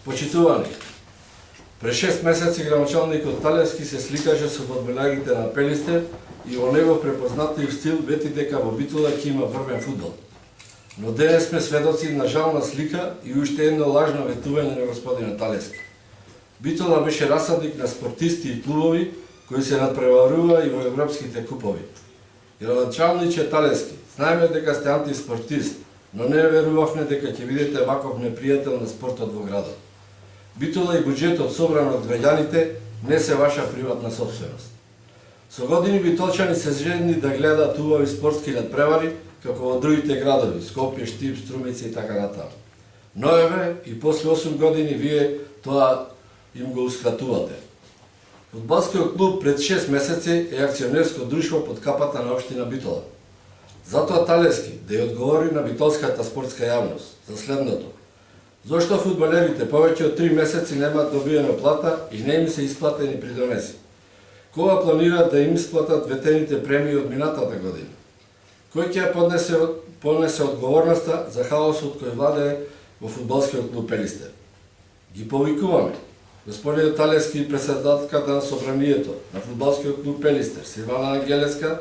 Почитувани, пред 6 месеци градоначалникот Талевски се сликаше со фудбалерите на Пелистер и во негов препознатлив стил вети дека во Битола ќе има врвен фудбал. Но денес сме сведоци на жална слика и уште едно лажно ветување на господина Талевски. Битола беше расадник на спортисти и клубови кои се надпреварува и во европските купови. Градоначалниче Талевски, знаеме дека сте антиспортист, но не верувавме дека ќе видите ваков непријател на спортот во градот. Битола и буџетот собран од граѓаните не се ваша приватна собственост. Со години битолчани се жедни да гледаат убави спортски надпревари, како во другите градови, Скопје, Штип, Струмица и така натаму. Но еве, и после 8 години вие тоа им го ускратувате. Фудбалскиот клуб пред 6 месеци е акционерско друштво под капата на општина Битола. Затоа Талевски да ја одговори на битолската спортска јавност за следното. Зошто фудбалерите повеќе од 3 месеци немаат добиена плата и не им се исплатени придонеси? Кога планираат да им исплатат ветените премии од минатата година? Кој ќе ја понесе одговорноста за хаосот кој владее во фудбалскиот клуб Пелистер? Ги повикуваме. Господинот Талевски и председателката на собранието на фудбалскиот клуб Пелистер, Силвана Ангелеска,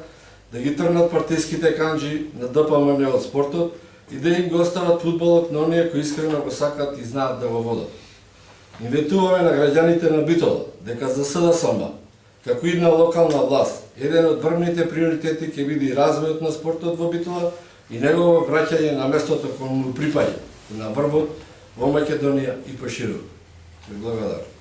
да ги трнат партиските канџи на ДПМН од спортот и да им го остават фудбалот на оние кои искрено го сакат и знаат да го водат. Инветуваме на граѓаните на Битола дека за СДСМ, како и на локална власт, еден од врвните приоритети ќе биде развојот на спортот во Битола и негово враќање на местото кое му припаѓа, на врвот во Македонија и поширо. Благодарам.